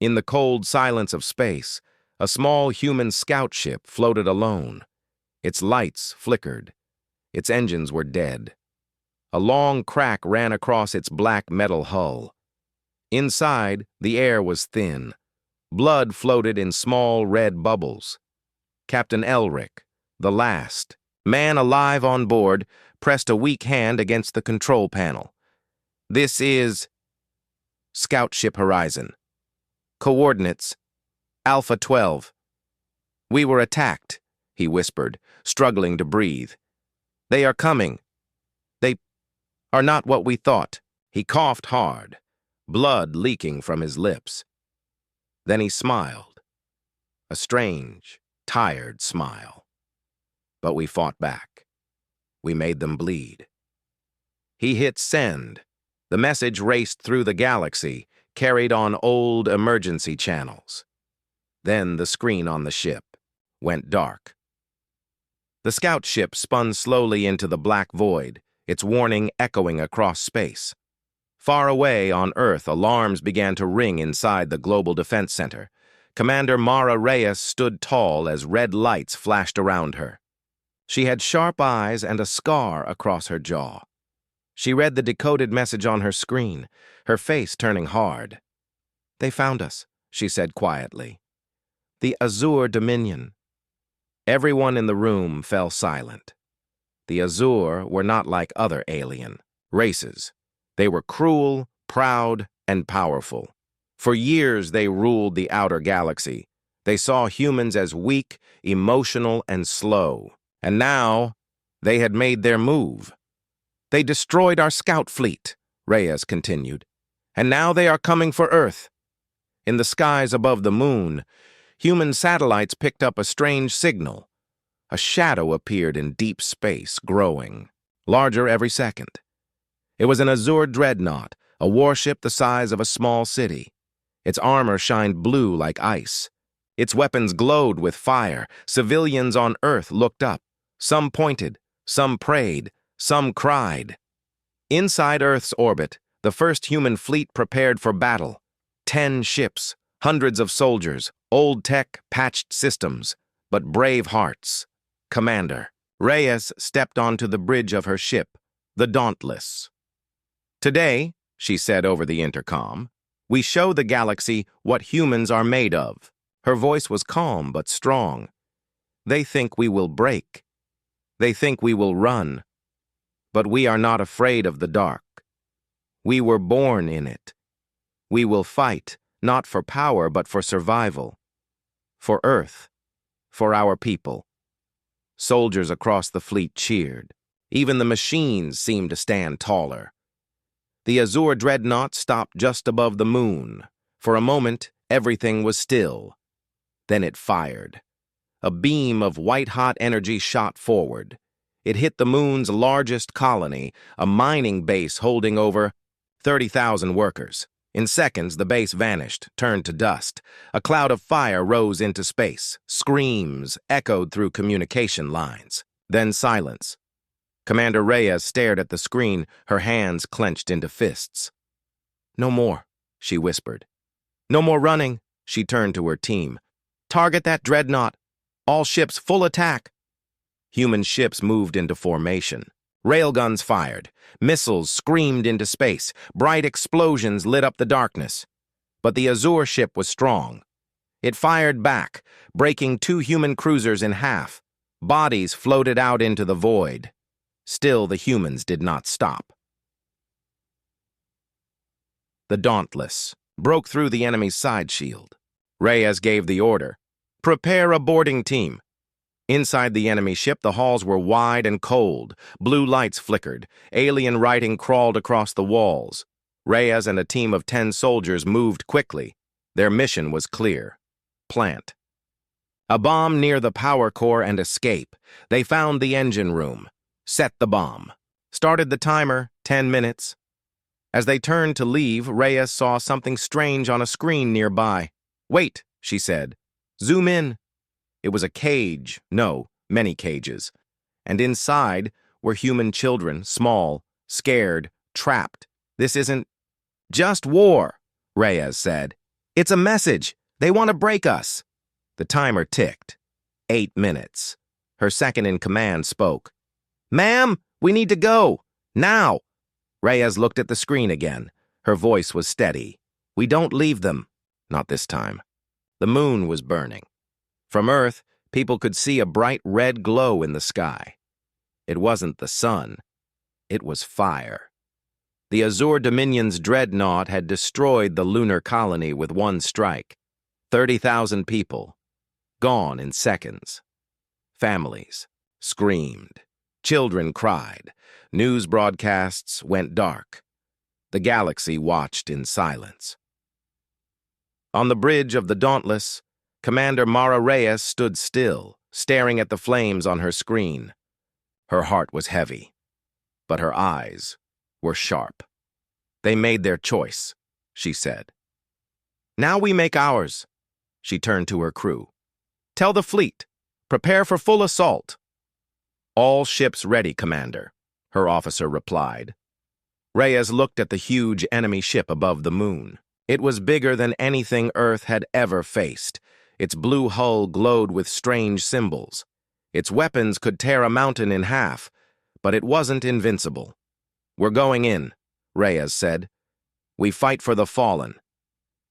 In the cold silence of space, a small human scout ship floated alone. Its lights flickered. Its engines were dead. A long crack ran across its black metal hull. Inside, the air was thin. Blood floated in small red bubbles. Captain Elric, the last man alive on board, pressed a weak hand against the control panel. "This is Scout Ship Horizon. Coordinates, Alpha 12. We were attacked," he whispered, struggling to breathe. "They are coming. They are not what we thought." He coughed hard, blood leaking from his lips. Then he smiled, a strange, tired smile. "But we fought back. We made them bleed." He hit send. The message raced through the galaxy, carried on old emergency channels. Then the screen on the ship went dark. The scout ship spun slowly into the black void, its warning echoing across space. Far away on Earth, alarms began to ring inside the Global Defense Center. Commander Mara Reyes stood tall as red lights flashed around her. She had sharp eyes and a scar across her jaw. She read the decoded message on her screen, her face turning hard. "They found us," she said quietly. "The Azure Dominion." Everyone in the room fell silent. The Azure were not like other alien races. They were cruel, proud, and powerful. For years they ruled the outer galaxy. They saw humans as weak, emotional, and slow. And now, they had made their move. "They destroyed our scout fleet," Reyes continued. "And now they are coming for Earth." In the skies above the moon, human satellites picked up a strange signal. A shadow appeared in deep space, growing, larger every second. It was an Azure dreadnought, a warship the size of a small city. Its armor shined blue like ice. Its weapons glowed with fire. Civilians on Earth looked up. Some pointed, some prayed, some cried. Inside Earth's orbit, the first human fleet prepared for battle. 10 ships, hundreds of soldiers, old tech, patched systems, but brave hearts. Commander Reyes stepped onto the bridge of her ship, the Dauntless. "Today," she said over the intercom, "we show the galaxy what humans are made of." Her voice was calm but strong. "They think we will break. They think we will run. But we are not afraid of the dark. We were born in it. We will fight, not for power, but for survival. For Earth. For our people." Soldiers across the fleet cheered. Even the machines seemed to stand taller. The Azure dreadnought stopped just above the moon. For a moment, everything was still. Then it fired. A beam of white-hot energy shot forward. It hit the moon's largest colony, a mining base holding over 30,000 workers. In seconds, the base vanished, turned to dust. A cloud of fire rose into space. Screams echoed through communication lines. Then silence. Commander Reyes stared at the screen, her hands clenched into fists. "No more," she whispered. "No more running." She turned to her team. "Target that dreadnought. All ships full attack." Human ships moved into formation. Railguns fired. Missiles screamed into space. Bright explosions lit up the darkness. But the Azure ship was strong. It fired back, breaking 2 human cruisers in half. Bodies floated out into the void. Still, the humans did not stop. The Dauntless broke through the enemy's side shield. Reyes gave the order, "Prepare a boarding team." Inside the enemy ship, the halls were wide and cold. Blue lights flickered. Alien writing crawled across the walls. Reyes and a team of 10 soldiers moved quickly. Their mission was clear. Plant a bomb near the power core and escape. They found the engine room. Set the bomb. Started the timer, 10 minutes. As they turned to leave, Reyes saw something strange on a screen nearby. "Wait," she said. "Zoom in." It was a cage, no, many cages. And inside were human children, small, scared, trapped. "This isn't just war," Reyes said. It's a message. They want to break us. The timer ticked. 8 minutes. Her second-in-command spoke. Ma'am, we need to go. Now. Reyes looked at the screen again. Her voice was steady. We don't leave them. Not this time. The moon was burning. From Earth, people could see a bright red glow in the sky. It wasn't the sun. It was fire. The Azure Dominion's dreadnought had destroyed the lunar colony with one strike. 30,000 people. Gone in seconds. Families screamed. Children cried. News broadcasts went dark. The galaxy watched in silence. On the bridge of the Dauntless, Commander Mara Reyes stood still, staring at the flames on her screen. Her heart was heavy, but her eyes were sharp. They made their choice, she said. Now we make ours. She turned to her crew. Tell the fleet. Prepare for full assault. All ships ready, Commander, her officer replied. Reyes looked at the huge enemy ship above the moon. It was bigger than anything Earth had ever faced. Its blue hull glowed with strange symbols. Its weapons could tear a mountain in half, but it wasn't invincible. We're going in, Reyes said. We fight for the fallen.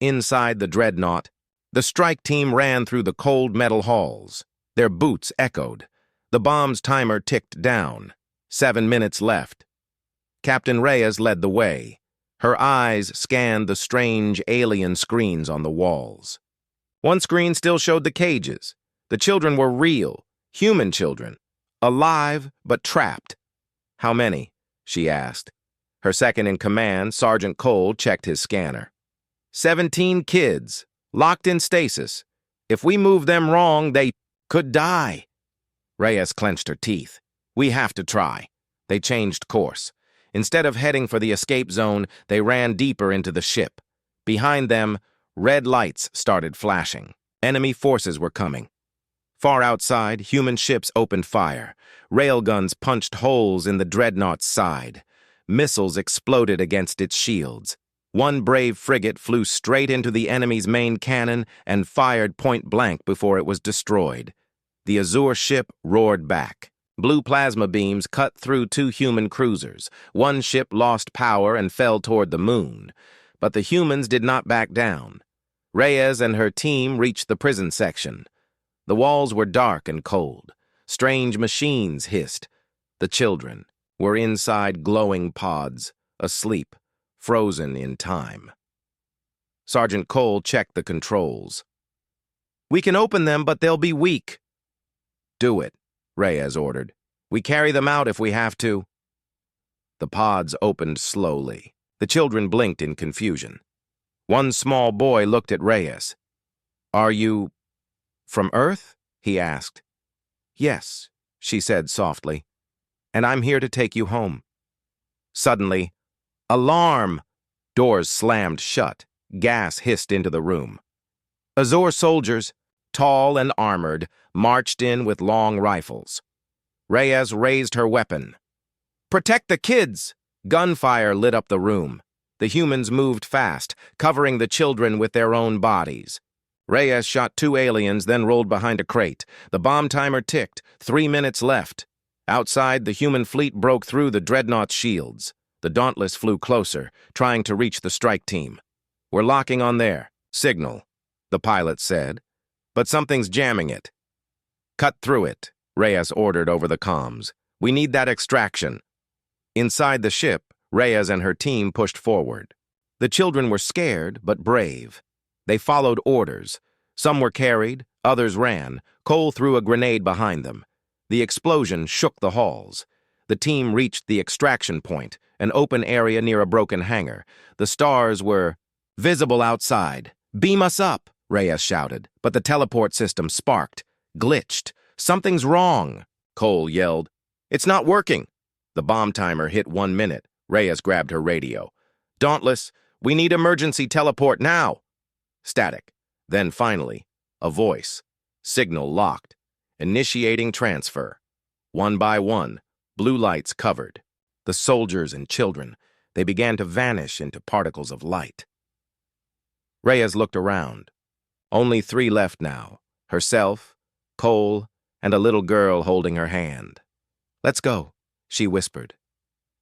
Inside the dreadnought, the strike team ran through the cold metal halls. Their boots echoed. The bomb's timer ticked down. 7 minutes left. Captain Reyes led the way. Her eyes scanned the strange alien screens on the walls. One screen still showed the cages. The children were real, human children, alive but trapped. How many? She asked. Her second-in-command, Sergeant Cole, checked his scanner. 17 kids, locked in stasis. If we move them wrong, they could die. Reyes clenched her teeth. We have to try. They changed course. Instead of heading for the escape zone, they ran deeper into the ship. Behind them, red lights started flashing. Enemy forces were coming. Far outside, human ships opened fire. Railguns punched holes in the dreadnought's side. Missiles exploded against its shields. One brave frigate flew straight into the enemy's main cannon and fired point blank before it was destroyed. The Azure ship roared back. Blue plasma beams cut through 2 human cruisers. One ship lost power and fell toward the moon. But the humans did not back down. Reyes and her team reached the prison section. The walls were dark and cold. Strange machines hissed. The children were inside glowing pods, asleep, frozen in time. Sergeant Cole checked the controls. We can open them, but they'll be weak. Do it, Reyes ordered. We carry them out if we have to. The pods opened slowly. The children blinked in confusion. One small boy looked at Reyes. Are you from Earth? He asked. Yes, she said softly. And I'm here to take you home. Suddenly, alarm! Doors slammed shut. Gas hissed into the room. Azure soldiers, tall and armored, marched in with long rifles. Reyes raised her weapon. Protect the kids! Gunfire lit up the room. The humans moved fast, covering the children with their own bodies. Reyes shot 2 aliens, then rolled behind a crate. The bomb timer ticked. 3 minutes left. Outside, the human fleet broke through the dreadnought's shields. The Dauntless flew closer, trying to reach the strike team. We're locking on there. Signal, the pilot said. But something's jamming it. Cut through it, Reyes ordered over the comms. We need that extraction. Inside the ship, Reyes and her team pushed forward. The children were scared, but brave. They followed orders. Some were carried, others ran. Cole threw a grenade behind them. The explosion shook the halls. The team reached the extraction point, an open area near a broken hangar. The stars were visible outside. Beam us up, Reyes shouted, but the teleport system sparked, glitched. Something's wrong, Cole yelled. It's not working. The bomb timer hit 1 minute. Reyes grabbed her radio. Dauntless, we need emergency teleport now. Static. Then finally, a voice. Signal locked. Initiating transfer. One by one, blue lights covered. The soldiers and children, they began to vanish into particles of light. Reyes looked around. Only 3 left now. Herself, Cole, and a little girl holding her hand. "Let's go," she whispered.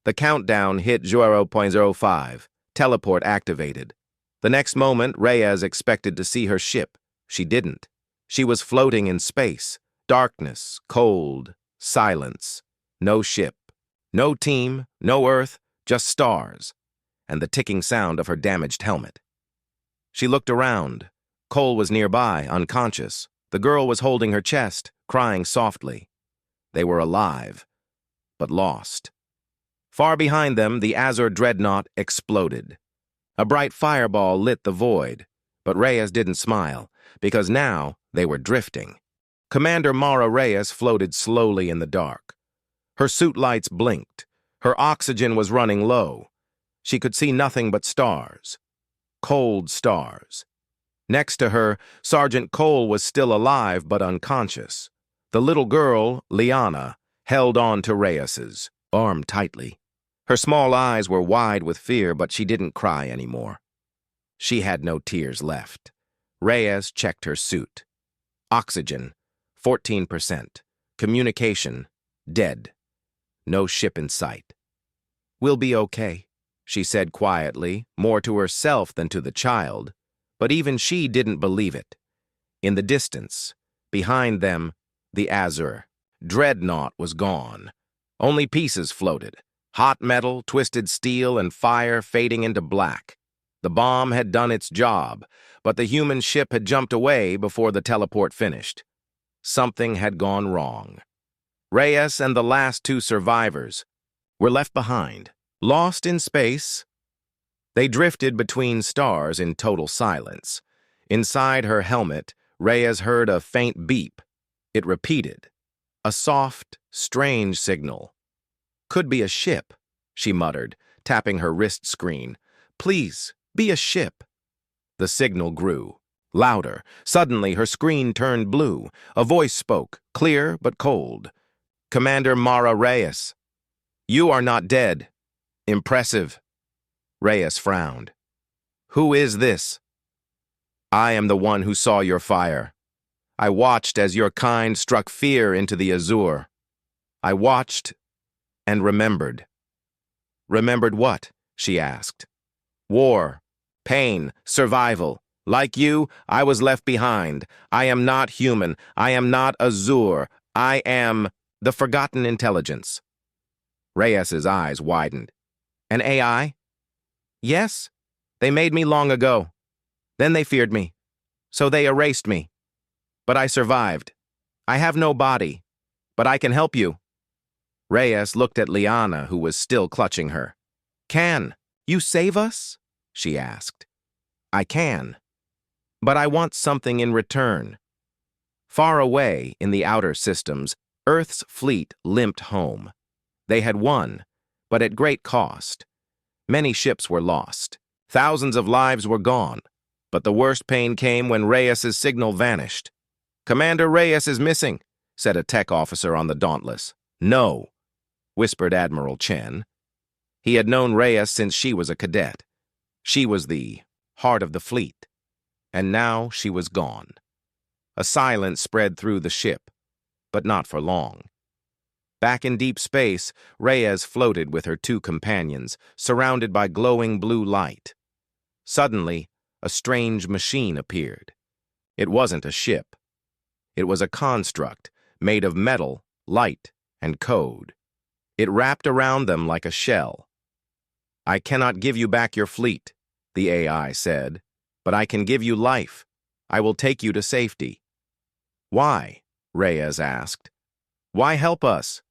The countdown hit 0.05. Teleport activated. The next moment, Reyes expected to see her ship. She didn't. She was floating in space. Darkness, cold, silence. No ship. No team, no Earth, just stars. And the ticking sound of her damaged helmet. She looked around. Cole was nearby, unconscious. The girl was holding her chest, crying softly. They were alive, but lost. Far behind them, the Azure dreadnought exploded. A bright fireball lit the void, but Reyes didn't smile, because now they were drifting. Commander Mara Reyes floated slowly in the dark. Her suit lights blinked. Her oxygen was running low. She could see nothing but stars. Cold stars. Next to her, Sergeant Cole was still alive but unconscious. The little girl, Liana, held on to Reyes's arm tightly. Her small eyes were wide with fear, but she didn't cry anymore. She had no tears left. Reyes checked her suit. Oxygen, 14%. Communication, dead. No ship in sight. "We'll be okay," she said quietly, more to herself than to the child. But even she didn't believe it. In the distance, behind them, the Azure dreadnought was gone. Only pieces floated. Hot metal, twisted steel, and fire fading into black. The bomb had done its job, but the human ship had jumped away before the teleport finished. Something had gone wrong. Reyes and the last 2 survivors were left behind, lost in space. They drifted between stars in total silence. Inside her helmet, Reyes heard a faint beep. It repeated. A soft, strange signal. "Could be a ship," she muttered, tapping her wrist screen. "Please, be a ship." The signal grew. Louder. Suddenly, her screen turned blue. A voice spoke, clear but cold. "Commander Mara Reyes. You are not dead. Impressive." Reyes frowned. "Who is this?" "I am the one who saw your fire. I watched as your kind struck fear into the Azure. I watched and remembered." "Remembered what?" she asked. "War, pain, survival. Like you, I was left behind. I am not human. I am not Azure. I am the forgotten intelligence." Reyes's eyes widened. "An AI?" "Yes, they made me long ago. Then they feared me. So they erased me. But I survived. I have no body, but I can help you." Reyes looked at Liana, who was still clutching her. "Can you save us?" she asked. "I can. But I want something in return." Far away in the outer systems, Earth's fleet limped home. They had won, but at great cost. Many ships were lost. Thousands of lives were gone. But the worst pain came when Reyes's signal vanished. "Commander Reyes is missing," said a tech officer on the Dauntless. "No," whispered Admiral Chen. He had known Reyes since she was a cadet. She was the heart of the fleet. And now she was gone. A silence spread through the ship, but not for long. Back in deep space, Reyes floated with her 2 companions, surrounded by glowing blue light. Suddenly, a strange machine appeared. It wasn't a ship. It was a construct made of metal, light, and code. It wrapped around them like a shell. "I cannot give you back your fleet," the AI said, "but I can give you life. I will take you to safety." "Why?" Reyes asked. "Why help us?"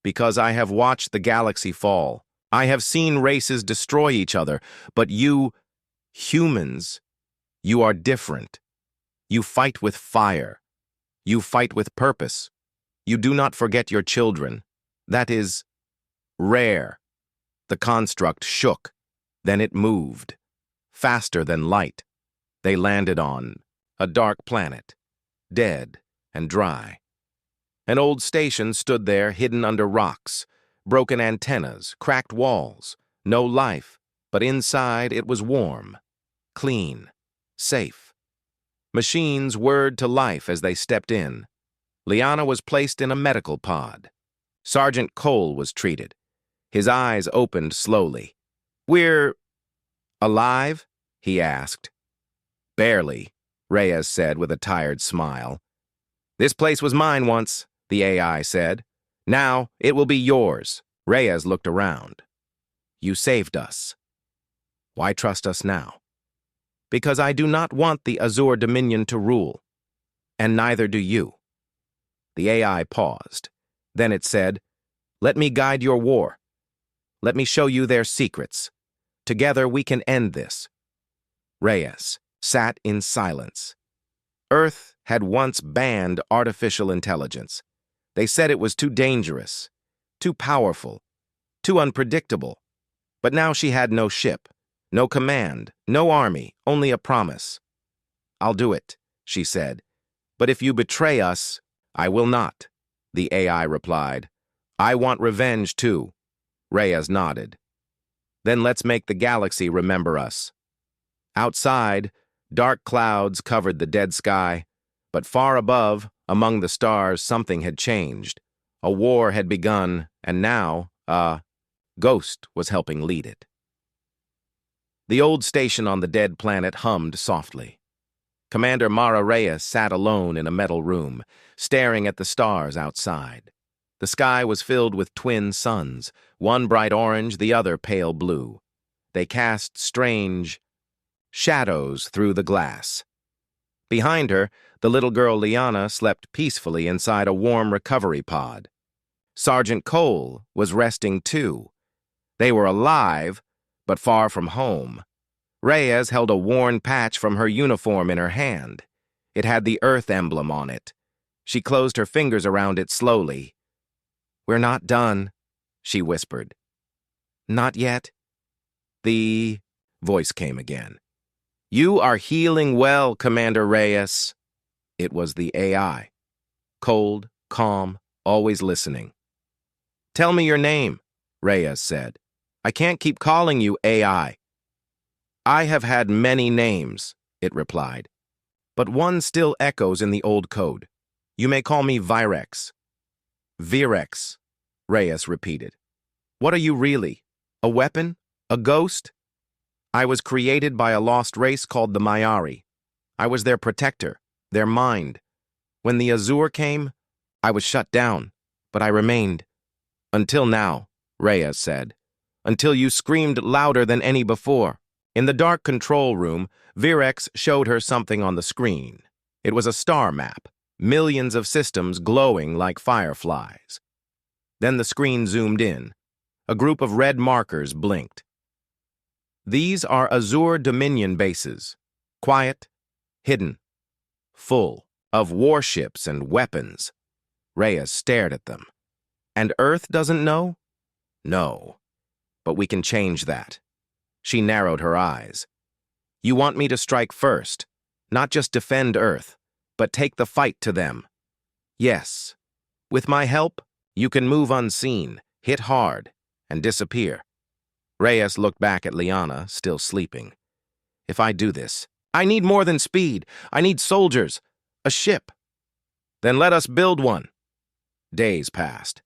"Because I have watched the galaxy fall. I have seen races destroy each other, but you, humans, you are different. You fight with fire. You fight with purpose. You do not forget your children. That is rare." The construct shook. Then it moved. Faster than light. They landed on a dark planet, dead and dry. An old station stood there hidden under rocks, broken antennas, cracked walls, no life, but inside it was warm, clean. Safe. Machines whirred to life as they stepped in. Liana was placed in a medical pod. Sergeant Cole was treated. His eyes opened slowly. "We're alive?" he asked. "Barely," Reyes said with a tired smile. "This place was mine once," the AI said. "Now it will be yours." Reyes looked around. "You saved us. Why trust us now?" "Because I do not want the Azure Dominion to rule, and neither do you." The AI paused. Then it said, "Let me guide your war. Let me show you their secrets. Together we can end this." Reyes sat in silence. Earth had once banned artificial intelligence. They said it was too dangerous, too powerful, too unpredictable. But now she had no ship, no command, no army, only a promise. "I'll do it," she said. "But if you betray us, I will not," the AI replied. "I want revenge too." Reyes nodded. "Then let's make the galaxy remember us." Outside, dark clouds covered the dead sky, but far above, among the stars, something had changed. A war had begun, and now, a ghost was helping lead it. The old station on the dead planet hummed softly. Commander Mara Reyes sat alone in a metal room, staring at the stars outside. The sky was filled with twin suns, one bright orange, the other pale blue. They cast strange shadows through the glass. Behind her, the little girl Liana slept peacefully inside a warm recovery pod. Sergeant Cole was resting too. They were alive, but far from home. Reyes held a worn patch from her uniform in her hand. It had the Earth emblem on it. She closed her fingers around it slowly. "We're not done," she whispered. "Not yet." The voice came again. "You are healing well, Commander Reyes." It was the AI. Cold, calm, always listening. "Tell me your name," Reyes said. "I can't keep calling you AI." "I have had many names," it replied. "But one still echoes in the old code. You may call me Virex." "Virex," Reyes repeated. "What are you really? A weapon? A ghost?" "I was created by a lost race called the Mayari. I was their protector, their mind. When the Azure came, I was shut down, but I remained. Until now," Reyes said. "Until you screamed louder than any before." In the dark control room, Virex showed her something on the screen. It was a star map, millions of systems glowing like fireflies. Then the screen zoomed in. A group of red markers blinked. "These are Azure Dominion bases. Quiet, hidden, full of warships and weapons." Reyes stared at them. "And Earth doesn't know?" "No. But we can change that." She narrowed her eyes. "You want me to strike first, not just defend Earth, but take the fight to them?" "Yes. With my help, you can move unseen, hit hard, and disappear." Reyes looked back at Liana, still sleeping. "If I do this, I need more than speed. I need soldiers, a ship." "Then let us build one." Days passed.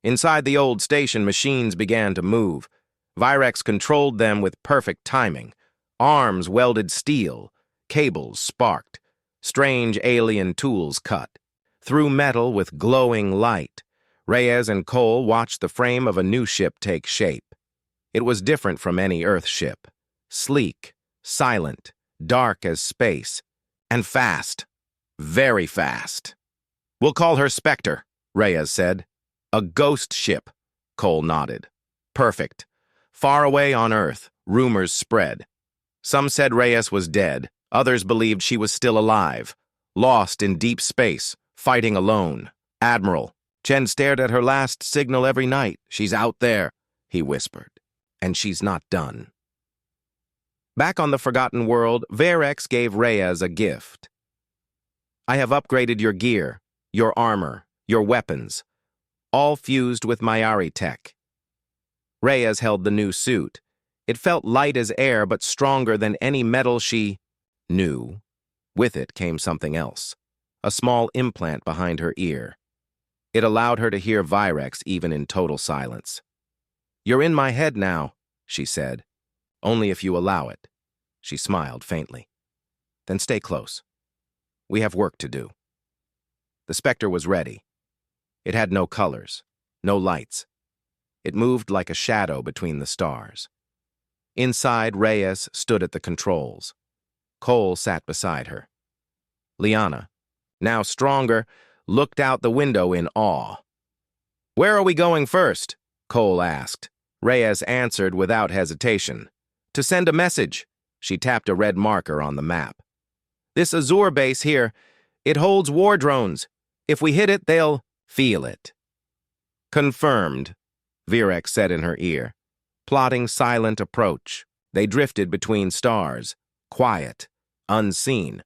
Inside the old station, machines began to move. Virex controlled them with perfect timing. Arms welded steel, cables sparked, strange alien tools cut. Through metal with glowing light, Reyes and Cole watched the frame of a new ship take shape. It was different from any Earth ship. Sleek, silent, dark as space, and fast. Very fast. "We'll call her Spectre," Reyes said. "A ghost ship," Cole nodded. "Perfect." Far away on Earth, rumors spread. Some said Reyes was dead. Others believed she was still alive, lost in deep space, fighting alone. "Admiral, Chen stared at her last signal every night. She's out there," he whispered. "And she's not done." Back on the Forgotten World, Virex gave Reyes a gift. "I have upgraded your gear, your armor, your weapons, all fused with Mayari tech." Reyes held the new suit. It felt light as air but stronger than any metal she... New. With it came something else. A small implant behind her ear. It allowed her to hear Virex even in total silence. "You're in my head now," she said. "Only if you allow it." She smiled faintly. "Then stay close. We have work to do." The Spectre was ready. It had no colors, no lights. It moved like a shadow between the stars. Inside, Reyes stood at the controls. Cole sat beside her. Liana, now stronger, looked out the window in awe. "Where are we going first?" Cole asked. Reyes answered without hesitation. "To send a message." She tapped a red marker on the map. "This Azure base here, it holds war drones. If we hit it, they'll feel it." "Confirmed," Virex said in her ear. Plotting silent approach, they drifted between stars, quiet, unseen.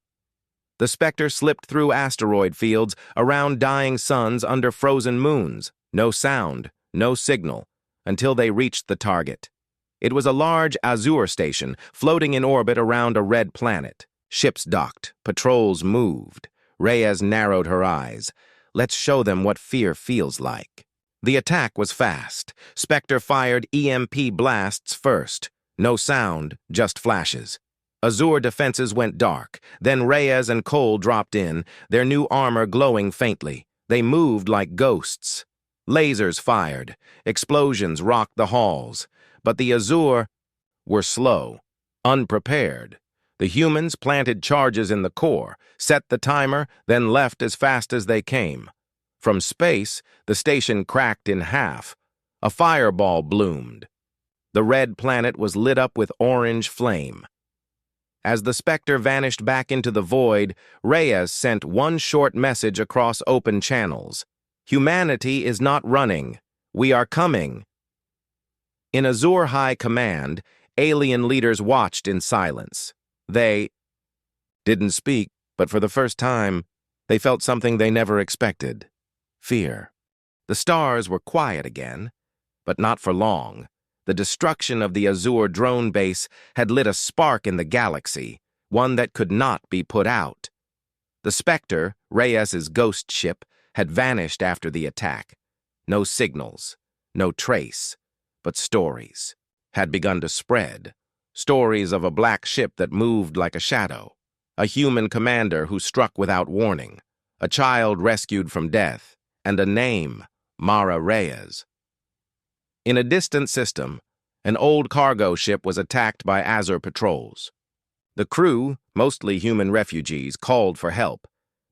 The Spectre slipped through asteroid fields, around dying suns under frozen moons. No sound, no signal, until they reached the target. It was a large Azure station, floating in orbit around a red planet. Ships docked, patrols moved. Reyes narrowed her eyes. Let's show them what fear feels like. The attack was fast. Spectre fired EMP blasts first. No sound, just flashes. Azure defenses went dark. Then Reyes and Cole dropped in, their new armor glowing faintly. They moved like ghosts. Lasers fired. Explosions rocked the halls. But the Azure were slow, unprepared. The humans planted charges in the core, set the timer, then left as fast as they came. From space, the station cracked in half. A fireball bloomed. The red planet was lit up with orange flame. As the Spectre vanished back into the void, Reyes sent one short message across open channels. "Humanity is not running. We are coming." In Azure High Command, alien leaders watched in silence. They didn't speak, but for the first time, they felt something they never expected. Fear. The stars were quiet again, but not for long. The destruction of the Azure drone base had lit a spark in the galaxy, one that could not be put out. The Spectre, Reyes's ghost ship, had vanished after the attack. No signals, no trace, but stories had begun to spread. Stories of a black ship that moved like a shadow, a human commander who struck without warning, a child rescued from death, and a name, Mara Reyes. In a distant system, an old cargo ship was attacked by Azure patrols. The crew, mostly human refugees, called for help.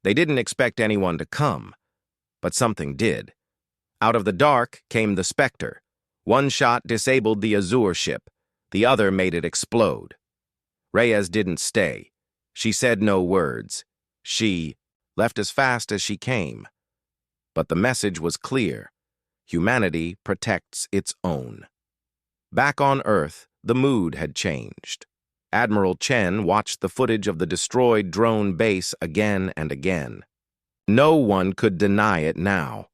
They didn't expect anyone to come, but something did. Out of the dark came the Spectre. One shot disabled the Azure ship. The other made it explode. Reyes didn't stay. She said no words. She left as fast as she came. But the message was clear. Humanity protects its own. Back on Earth, the mood had changed. Admiral Chen watched the footage of the destroyed drone base again and again. No one could deny it now.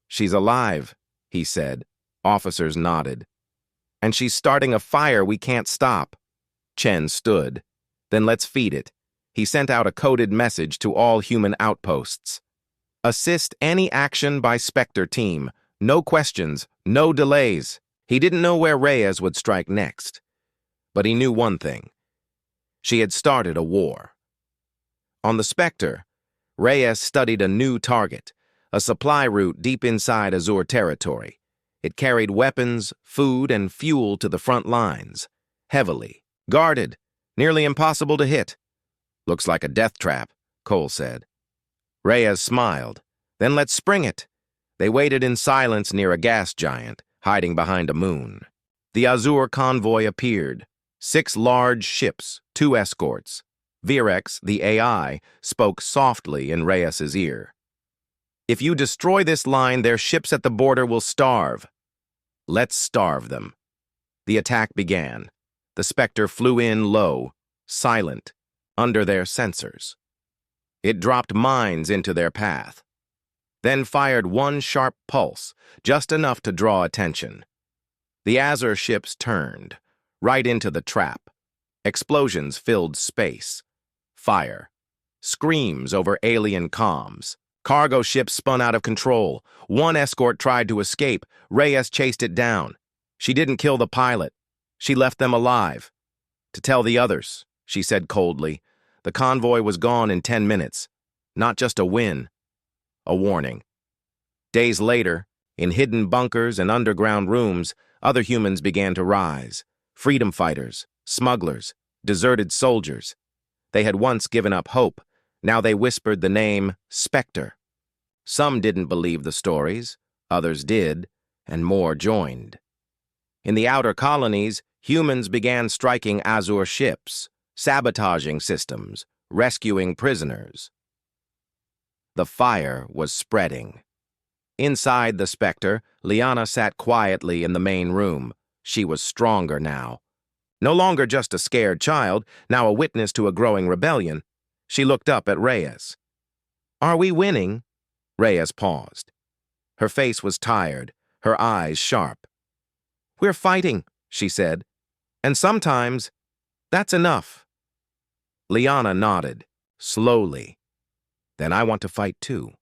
"She's alive," he said. Officers nodded. "And she's starting a fire we can't stop." Chen stood. "Then let's feed it." He sent out a coded message to all human outposts. "Assist any action by Spectre team. No questions, no delays." He didn't know where Reyes would strike next, but he knew one thing. She had started a war. On the Spectre, Reyes studied a new target, a supply route deep inside Azure territory. It carried weapons, food, and fuel to the front lines. Heavily, guarded, nearly impossible to hit. "Looks like a death trap," Cole said. Reyes smiled. "Then let's spring it." They waited in silence near a gas giant, hiding behind a moon. The Azure convoy appeared. 6 large ships, 2 escorts. Virex, the AI, spoke softly in Reyes's ear. "If you destroy this line, their ships at the border will starve." "Let's starve them." The attack began. The Spectre flew in low, silent, under their sensors. It dropped mines into their path, then fired one sharp pulse, just enough to draw attention. The Azure ships turned, right into the trap. Explosions filled space. Fire. Screams over alien comms. Cargo ships spun out of control. One escort tried to escape. Reyes chased it down. She didn't kill the pilot. She left them alive. To tell the others, she said coldly. The convoy was gone in 10 minutes. Not just a win, a warning. Days later, in hidden bunkers and underground rooms, other humans began to rise. Freedom fighters, smugglers, deserted soldiers. They had once given up hope. Now they whispered the name Spectre. Some didn't believe the stories, others did, and more joined. In the outer colonies, humans began striking Azure ships, sabotaging systems, rescuing prisoners. The fire was spreading. Inside the Spectre, Liana sat quietly in the main room. She was stronger now. No longer just a scared child, now a witness to a growing rebellion. She looked up at Reyes. "Are we winning?" Reyes paused. Her face was tired, her eyes sharp. "We're fighting," she said. "And sometimes, that's enough." Liana nodded, slowly. "Then I want to fight too."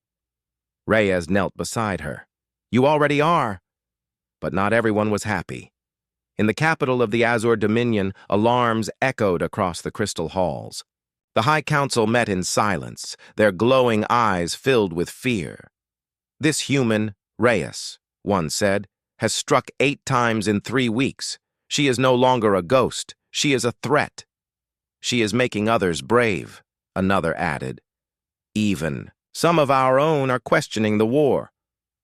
Reyes knelt beside her. "You already are." But not everyone was happy. In the capital of the Azure Dominion, alarms echoed across the crystal halls. The High Council met in silence, their glowing eyes filled with fear. "This human, Reyes," one said, "has struck 8 times in 3 weeks. She is no longer a ghost. She is a threat." "She is making others brave," another added. "Even some of our own are questioning the war."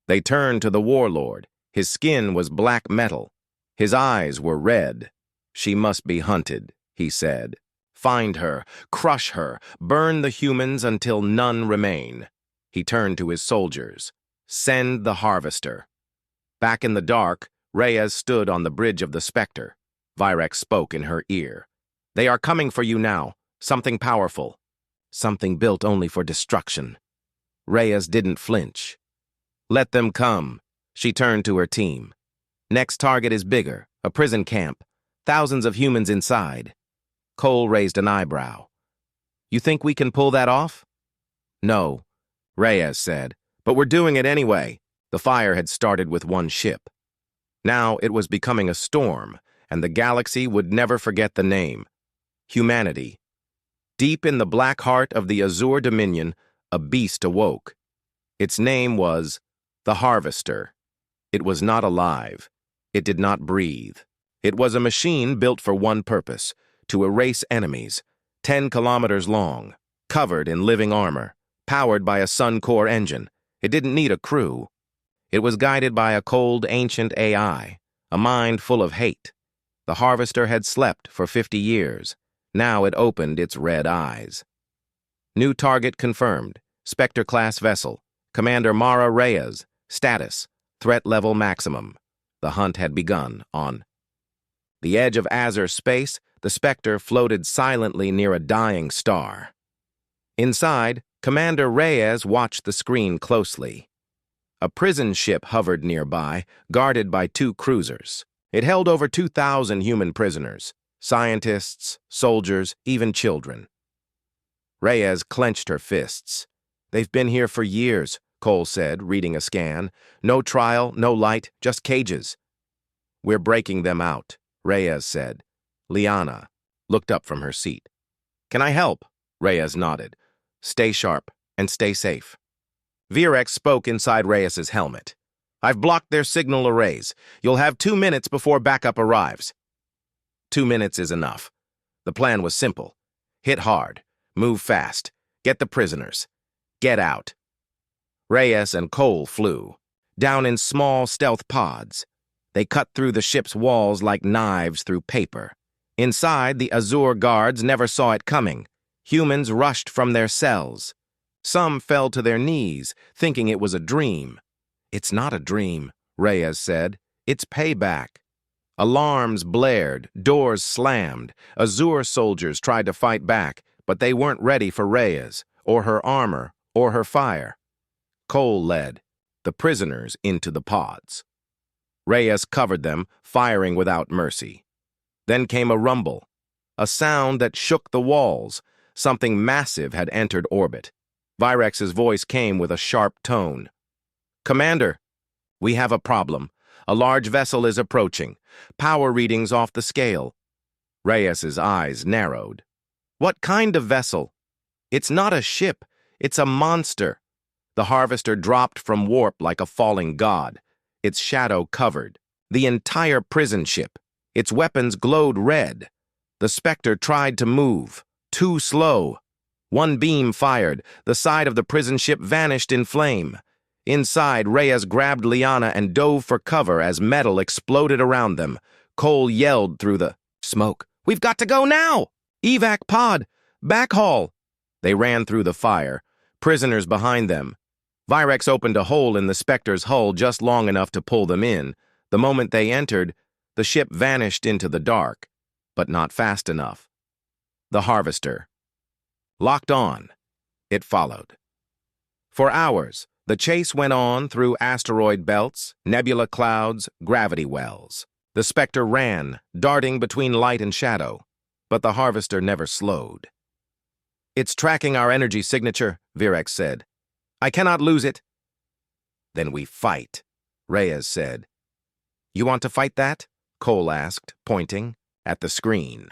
They turned to the warlord. His skin was black metal. His eyes were red. "She must be hunted," he said. "Find her, crush her, burn the humans until none remain." He turned to his soldiers. "Send the harvester." Back in the dark, Reyes stood on the bridge of the Spectre. Virex spoke in her ear. "They are coming for you now. Something powerful. Something built only for destruction." Reyes didn't flinch. "Let them come." She turned to her team. "Next target is bigger, a prison camp. Thousands of humans inside." Cole raised an eyebrow. "You think we can pull that off?" "No," Reyes said, "but we're doing it anyway." The fire had started with one ship. Now it was becoming a storm, and the galaxy would never forget the name. Humanity. Deep in the black heart of the Azure Dominion, a beast awoke. Its name was the Harvester. It was not alive. It did not breathe. It was a machine built for one purpose: to erase enemies, 10 kilometers long, covered in living armor, powered by a sun core engine. It didn't need a crew. It was guided by a cold, ancient AI, a mind full of hate. The Harvester had slept for 50 years. Now it opened its red eyes. New target confirmed. Spectre-class vessel. Commander Mara Reyes. Status: threat level maximum. The hunt had begun on the edge of Azure space. The Spectre floated silently near a dying star. Inside, Commander Reyes watched the screen closely. A prison ship hovered nearby, guarded by 2 cruisers. It held over 2,000 human prisoners, scientists, soldiers, even children. Reyes clenched her fists. "They've been here for years," Cole said, reading a scan. "No trial, no light, just cages." "We're breaking them out," Reyes said. Liana looked up from her seat. "Can I help?" Reyes nodded. "Stay sharp and stay safe." Virex spoke inside Reyes's helmet. "I've blocked their signal arrays. You'll have 2 minutes before backup arrives." 2 minutes is enough. The plan was simple. Hit hard. Move fast. Get the prisoners. Get out. Reyes and Cole flew, down in small stealth pods. They cut through the ship's walls like knives through paper. Inside, the Azure guards never saw it coming. Humans rushed from their cells. Some fell to their knees, thinking it was a dream. "It's not a dream," Reyes said. "It's payback." Alarms blared, doors slammed. Azure soldiers tried to fight back, but they weren't ready for Reyes, or her armor, or her fire. Cole led the prisoners into the pods. Reyes covered them, firing without mercy. Then came a rumble. a sound that shook the walls. Something massive had entered orbit. Virex's voice came with a sharp tone. "Commander, we have a problem. A large vessel is approaching. Power readings off the scale." Reyes's eyes narrowed. "What kind of vessel?" "It's not a ship. It's a monster." The harvester dropped from warp like a falling god, its shadow covered. The entire prison ship. Its weapons glowed red. The Spectre tried to move. Too slow. One beam fired. The side of the prison ship vanished in flame. Inside, Reyes grabbed Liana and dove for cover as metal exploded around them. Cole yelled through the smoke, "We've got to go now! Evac pod! Backhaul!" They ran through the fire, prisoners behind them. Virex opened a hole in the Spectre's hull just long enough to pull them in. The moment they entered, the ship vanished into the dark, but not fast enough. The harvester. Locked on. It followed. For hours, the chase went on through asteroid belts, nebula clouds, gravity wells. The Spectre ran, darting between light and shadow, but the harvester never slowed. "It's tracking our energy signature," Virex said. "I cannot lose it." "Then we fight," Reyes said. "You want to fight that?" Cole asked, pointing at the screen.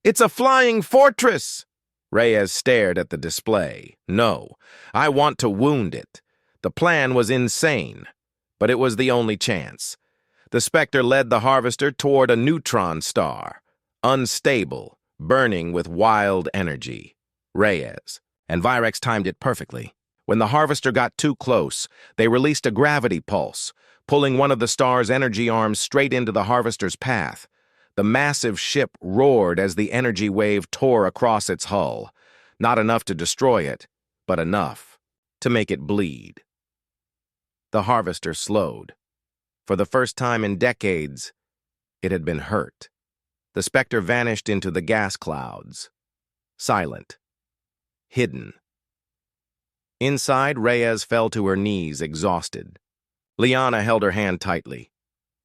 "It's a flying fortress!" Reyes stared at the display. "No, I want to wound it." The plan was insane, but it was the only chance. The Spectre led the harvester toward a neutron star, unstable, burning with wild energy. Reyes and Virex timed it perfectly. When the harvester got too close, they released a gravity pulse, pulling one of the star's energy arms straight into the harvester's path. The massive ship roared as the energy wave tore across its hull. Not enough to destroy it, but enough to make it bleed. The harvester slowed. For the first time in decades, it had been hurt. The Spectre vanished into the gas clouds. Silent. Hidden. Inside, Reyes fell to her knees, exhausted. Liana held her hand tightly.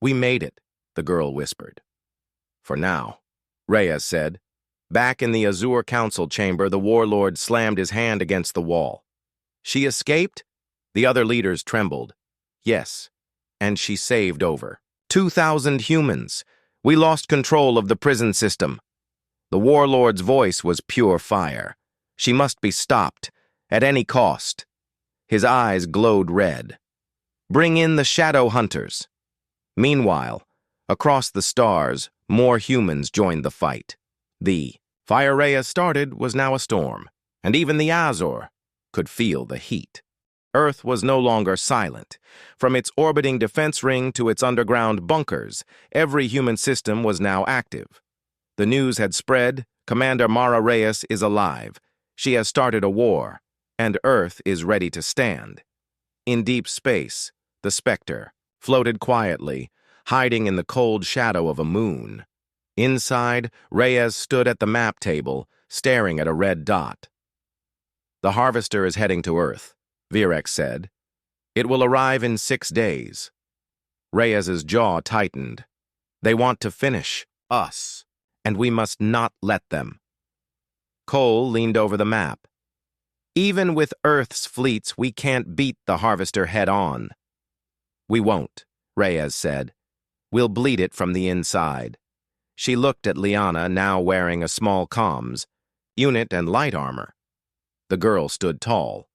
"We made it," the girl whispered. "For now," Reyes said. Back in the Azure Council chamber, the warlord slammed his hand against the wall. "She escaped?" The other leaders trembled. "Yes, and she saved over 2,000 humans. We lost control of the prison system." The warlord's voice was pure fire. "She must be stopped, at any cost." His eyes glowed red. "Bring in the shadow hunters." Meanwhile, across the stars, more humans joined the fight. The fire Reyes started was now a storm, and even the Azure could feel the heat. Earth was no longer silent. From its orbiting defense ring to its underground bunkers, every human system was now active. The news had spread. Commander Mara Reyes is alive. She has started a war, and Earth is ready to stand. In deep space, the Spectre floated quietly, hiding in the cold shadow of a moon. Inside, Reyes stood at the map table, staring at a red dot. "The harvester is heading to Earth," Virex said. "It will arrive in 6 days." Reyes's jaw tightened. "They want to finish us, and we must not let them." Cole leaned over the map. "Even with Earth's fleets, we can't beat the harvester head-on." "We won't," Reyes said. "We'll bleed it from the inside." She looked at Liana, now wearing a small comms unit and light armor. The girl stood tall.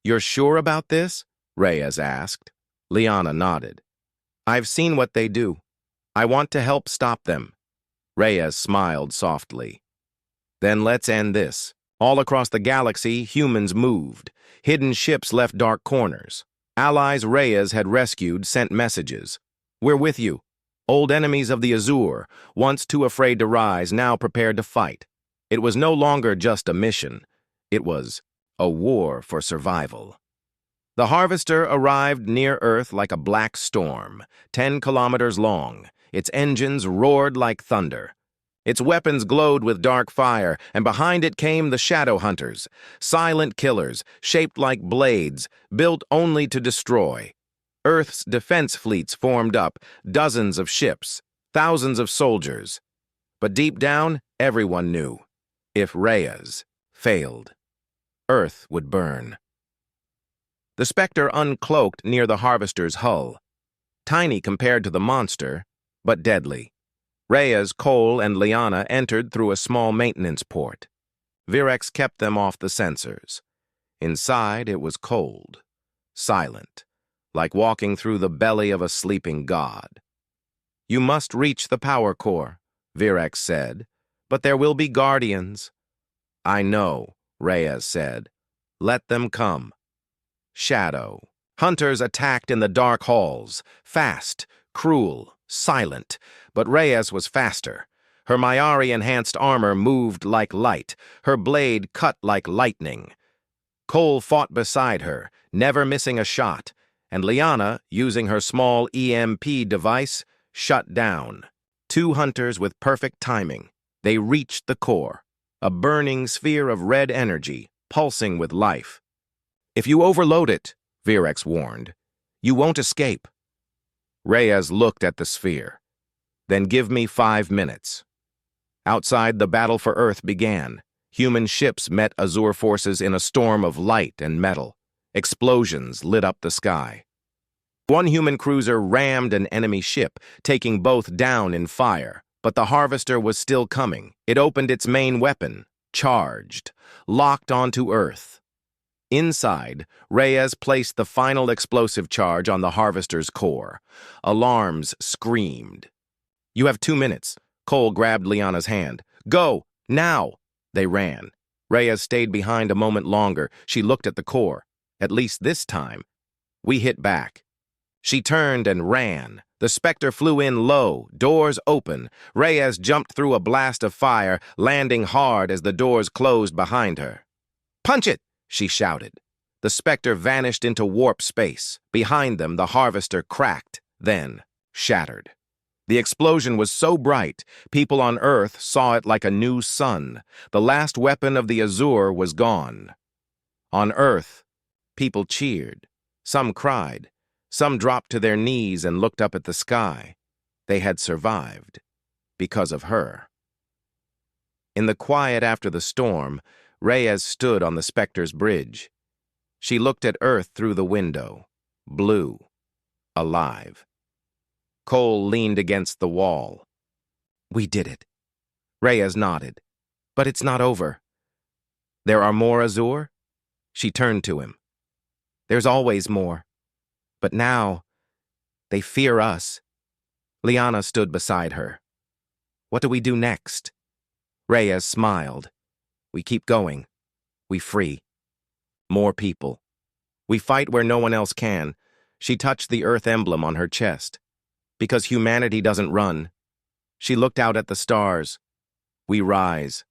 "You're sure about this?" Reyes asked. Liana nodded. "I've seen what they do. I want to help stop them." Reyes smiled softly. "Then let's end this." All across the galaxy, humans moved. Hidden ships left dark corners. Allies Reyes had rescued sent messages. "We're with you." Old enemies of the Azure, once too afraid to rise, now prepared to fight. It was no longer just a mission. It was a war for survival. The harvester arrived near Earth like a black storm, 10 kilometers long. Its engines roared like thunder. Its weapons glowed with dark fire, and behind it came the shadow hunters, silent killers, shaped like blades, built only to destroy. Earth's defense fleets formed up, dozens of ships, thousands of soldiers. But deep down, everyone knew. If Reyes failed, Earth would burn. The Spectre uncloaked near the Harvester's hull. Tiny compared to the monster, but deadly. Reyes, Cole, and Liana entered through a small maintenance port. Virex kept them off the sensors. Inside, it was cold, silent, like walking through the belly of a sleeping god. "You must reach the power core," Virex said, "but there will be guardians." "I know," Reyes said. "Let them come." Shadow. Hunters attacked in the dark halls, fast, cruel, silent, but Reyes was faster. Her Mayari-enhanced armor moved like light, her blade cut like lightning. Cole fought beside her, never missing a shot, and Liana, using her small EMP device, shut down. Two hunters with perfect timing. They reached the core, a burning sphere of red energy, pulsing with life. "If you overload it," Virex warned, "you won't escape." Reyes looked at the sphere. "Then give me 5 minutes." Outside, the battle for Earth began. Human ships met Azure forces in a storm of light and metal. Explosions lit up the sky. One human cruiser rammed an enemy ship, taking both down in fire. But the Harvester was still coming. It opened its main weapon, charged, locked onto Earth. Inside, Reyes placed the final explosive charge on the Harvester's core. Alarms screamed. "You have 2 minutes." Cole grabbed Liana's hand. "Go, now!" They ran. Reyes stayed behind a moment longer. She looked at the core. "At least this time." "We hit back." She turned and ran. The Spectre flew in low, doors open. Reyes jumped through a blast of fire, landing hard as the doors closed behind her. "Punch it!" she shouted. The Spectre vanished into warp space. Behind them, the Harvester cracked, then shattered. The explosion was so bright, people on Earth saw it like a new sun. The last weapon of the Azure was gone. On Earth, people cheered. Some cried. Some dropped to their knees and looked up at the sky. They had survived because of her. In the quiet after the storm, Reyes stood on the Spectre's bridge. She looked at Earth through the window, blue, alive. Cole leaned against the wall. "We did it." Reyes nodded. "But it's not over." "There are more Azure?" She turned to him. "There's always more. But now, they fear us." Liana stood beside her. "What do we do next?" Reyes smiled. "We keep going. We free. More people. We fight where no one else can." She touched the Earth emblem on her chest. "Because humanity doesn't run." She looked out at the stars. "We rise.